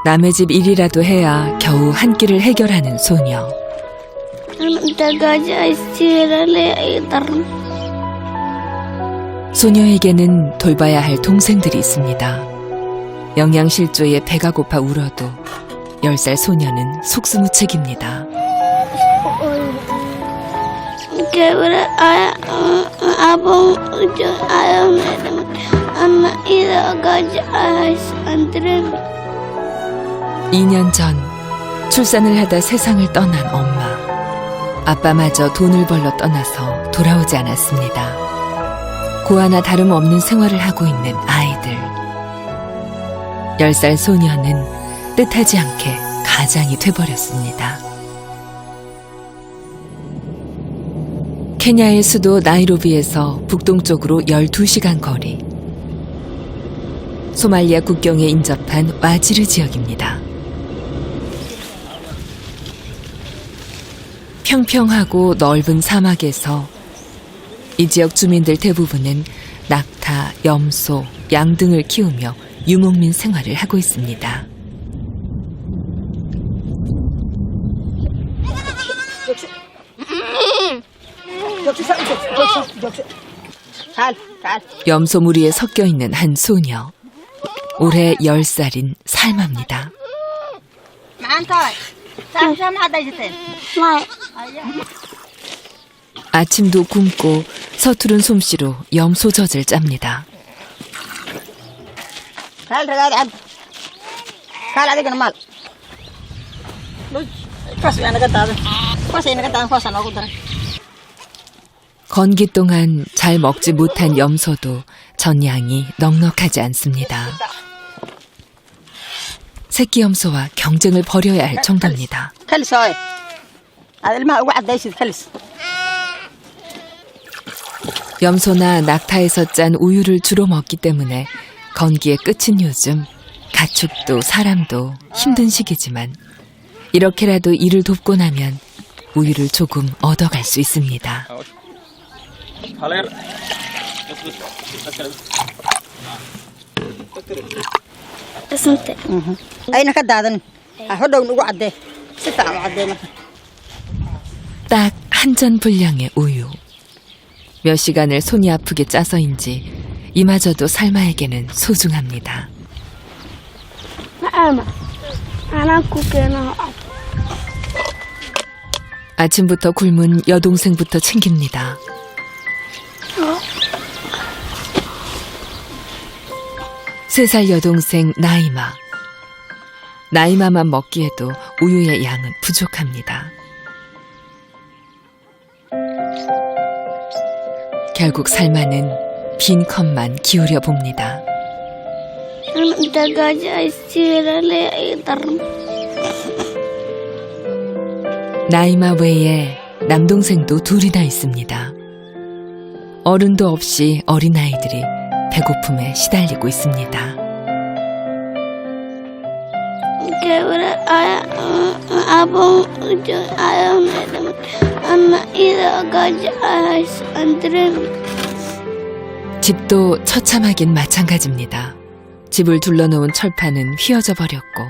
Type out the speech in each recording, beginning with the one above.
남의 집 일이라도 해야 겨우 한 끼를 해결하는 소녀. 소녀에게는 돌봐야 할 동생들이 있습니다. 영양실조에 배가 고파 울어도 10살 소녀는 속수무책입니다. Abang ayam anak itu gajah antren. 2년 전 출산을 하다 세상을 떠난 엄마. 아빠마저 돈을 벌러 떠나서 돌아오지 않았습니다. 고아나 다름없는 생활을 하고 있는 아이들. 10살 소녀는 뜻하지 않게 가장이 돼버렸습니다. 케냐의 수도 나이로비에서 북동쪽으로 12시간 거리. 소말리아 국경에 인접한 와지르 지역입니다. 평평하고 넓은 사막에서 이 지역 주민들 대부분은 낙타, 염소, 양 등을 키우며 유목민 생활을 하고 있습니다. 염소 무리에 섞여 있는 한 소녀. 올해 10살인 살마입니다. 아침도 굶고 서투른 솜씨로 염소 젖을 짭니다. 건기 동안 잘 먹지 못한 염소도 전양이 넉넉하지 않습니다. 새끼 염소와 경쟁을 벌여야 할 정도입니다. 염소나 낙타에서 짠 우유를 주로 먹기 때문에 건기의 끝인 요즘 가축도 사람도 힘든 시기지만 이렇게라도 이를 돕고 나면 우유를 조금 얻어갈 수 있습니다. 딱 한 잔 분량의 우유. 몇 시간을 손이 아프게 짜서인지 이마저도 살마에게는 소중합니다. 아침부터 굶은 여동생부터 챙깁니다. 3살 여동생 나이마. 나이마만 먹기에도 우유의 양은 부족합니다. 결국 살마는 빈 컵만 기울여 봅니다. 나이마 외에 남동생도 둘이나 있습니다. 어른도 없이 어린아이들이 배고픔에 시달리고 있습니다. Abang ayam anak itu gajah antren. 집도 처참하긴 마찬가지입니다. 집을 둘러놓은 철판은 휘어져 버렸고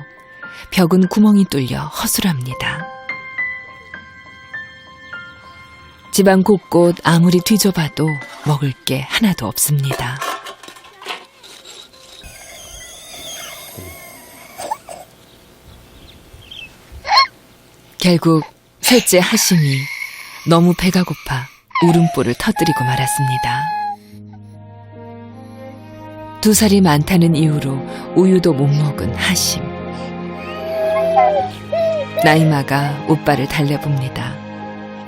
벽은 구멍이 뚫려 허술합니다. 집안 곳곳 아무리 뒤져봐도 먹을 게 하나도 없습니다. 결국 셋째 하심이 너무 배가 고파 울음보를 터뜨리고 말았습니다. 2살이 많다는 이유로 우유도 못 먹은 하심. 나이마가 오빠를 달래봅니다.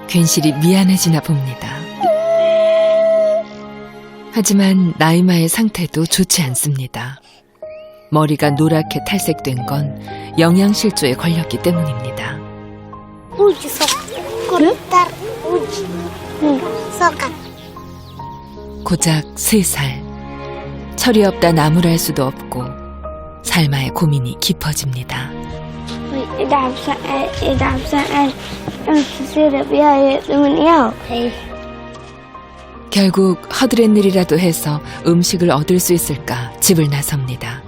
괜시리 미안해지나 봅니다. 하지만 나이마의 상태도 좋지 않습니다. 머리가 노랗게 탈색된 건 영양실조에 걸렸기 때문입니다. 고작 3살. 철이 없다 나무랄 수도 없고 살마의 고민이 깊어집니다. 결국 허드렛 일이라도 해서 음식을 얻을 수 있을까 집을 나섭니다.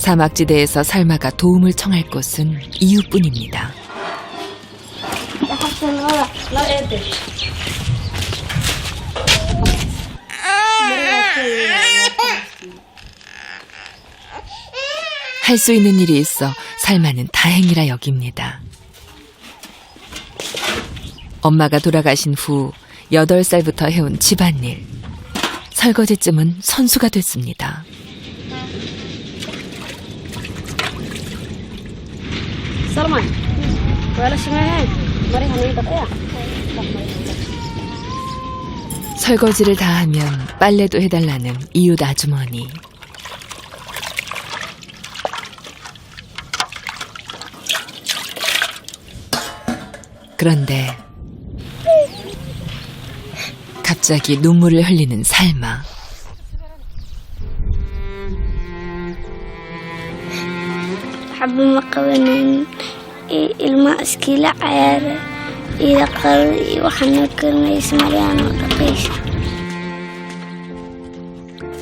사막지대에서 살마가 도움을 청할 곳은 이유뿐입니다. 할 수 있는 일이 있어 살마는 다행이라 여깁니다. 엄마가 돌아가신 후 8살부터 해온 집안일. 설거지쯤은 선수가 됐습니다. 설거지를 다 하면 빨래도 해달라는 이웃 아주머니. 그런데 갑자기 눈물을 흘리는 살마. حب المكونين الماء سكيلة عيارة إذا قرر وحنا كنا يسمعنا وقيش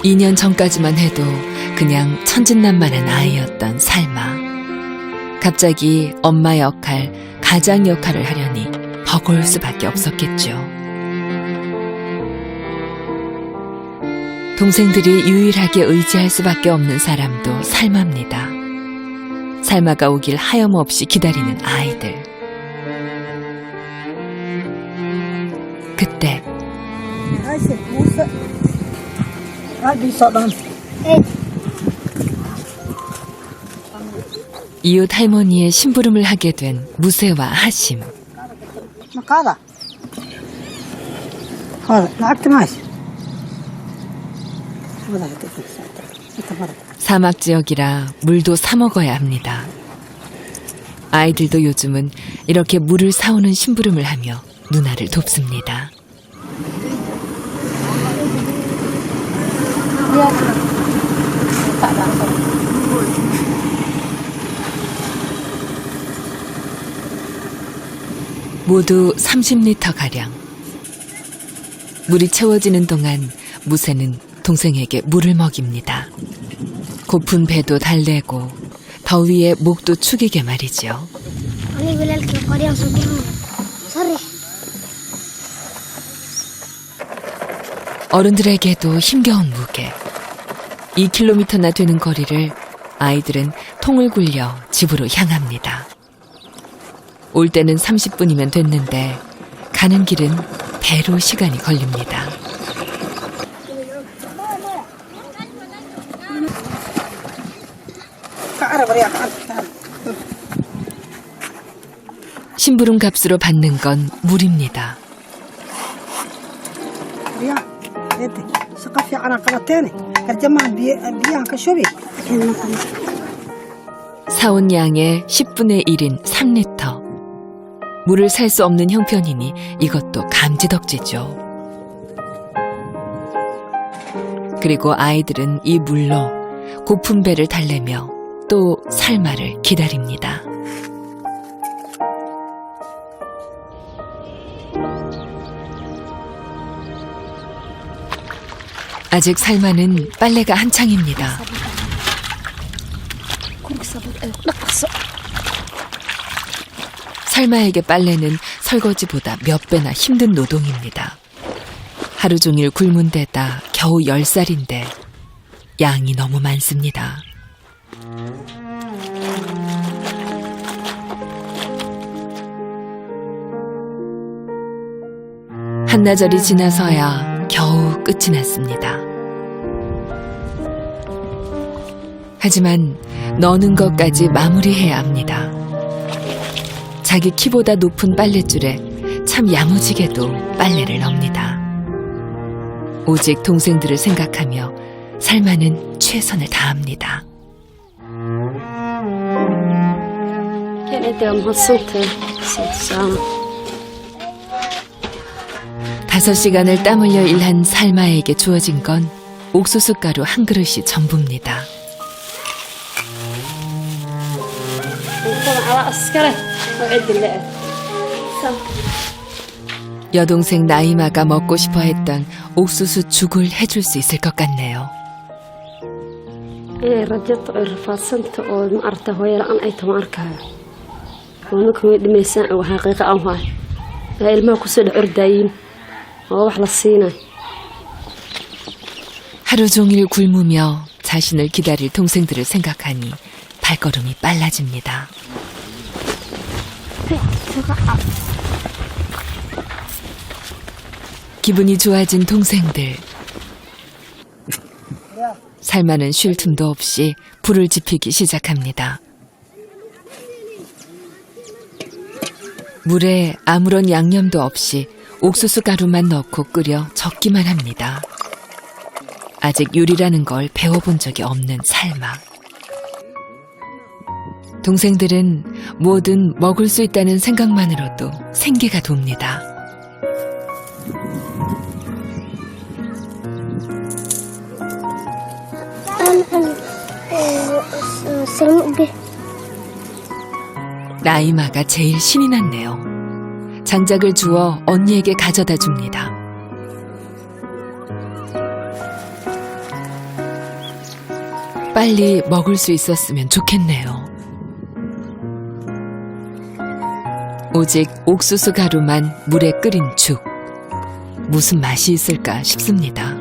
2년 전까지만 해도 그냥 천진난만한 아이였던 살마. 갑자기 엄마 역할, 가장 역할을 하려니 버거울 수밖에 없었겠죠. 동생들이 유일하게 의지할 수밖에 없는 사람도 살마입니다. 살마가 오길 하염없이 기다리는 아이들. 그때 이웃 할머니의 심부름을 하게 된 무세와 하심. 사막 지역이라 물도 사 먹어야 합니다. 아이들도 요즘은 이렇게 물을 사오는 심부름을 하며 누나를 돕습니다. 모두 30리터가량. 물이 채워지는 동안 무새는 동생에게 물을 먹입니다. 고픈 배도 달래고 더위에 목도 축이게 말이죠. 어른들에게도 힘겨운 무게. 2km나 되는 거리를 아이들은 통을 굴려 집으로 향합니다. 올 때는 30분이면 됐는데 가는 길은 배로 시간이 걸립니다. 심부름 값으로 받는 건 물입니다. 사온 양의 10분의 1인 3리터. 물을 살 수 없는 형편이니 이것도 감지덕지죠. 그리고 아이들은 이 물로 고픈 배를 달래며 또 살마를 기다립니다. 아직 살마는 빨래가 한창입니다. 살마에게 빨래는 설거지보다 몇 배나 힘든 노동입니다. 하루 종일 굶은 데다 겨우 10살인데 양이 너무 많습니다. 한나절이 지나서야 겨우 끝이 났습니다. 하지만 넣는 것까지 마무리해야 합니다. 자기 키보다 높은 빨랫줄에 참 야무지게도 빨래를 넣습니다. 오직 동생들을 생각하며 살마는 최선을 다합니다. 5시간을 땀 흘려 일한 살마에게 주어진 건 옥수수 가루 한 그릇이 전부입니다. 여동생 나이마가 먹고 싶어 했던 옥수수 죽을 해줄 수 있을 것 같네요. inay rajada ay rafaadsanta oo ma aragta hooyo la-aan ay tahay arkaya oo marka way dhimaysaan oo xaqiiqo aan waay ay ilmaha ku soo ordayin oo wax la siinay. 하루 종일 굶으며 자신을 기다릴 동생들을 생각하니 발걸음이 빨라집니다. 기분이 좋아진 동생들. 살만은 쉴 틈도 없이 불을 지피기 시작합니다. 물에 아무런 양념도 없이 옥수수 가루만 넣고 끓여 적기만 합니다. 아직 요리라는 걸 배워본 적이 없는 살마. 동생들은 뭐든 먹을 수 있다는 생각만으로도 생기가 돕니다. 나이마가 제일 신이 났네요. 장작을 주워 언니에게 가져다 줍니다. 빨리 먹을 수 있었으면 좋겠네요. 오직 옥수수 가루만 물에 끓인 죽. 무슨 맛이 있을까 싶습니다.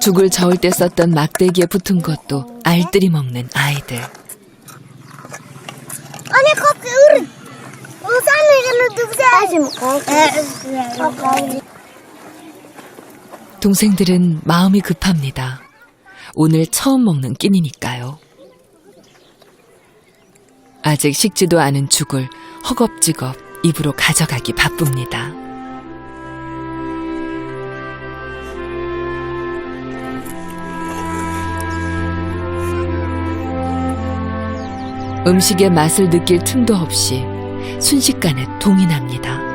죽을 저을 때 썼던 막대기에 붙은 것도 알뜰히 먹는 아이들. 동생들은 마음이 급합니다. 오늘 처음 먹는 끼니니까요. 아직 식지도 않은 죽을 허겁지겁 입으로 가져가기 바쁩니다. 음식의 맛을 느낄 틈도 없이 순식간에 동이 납니다.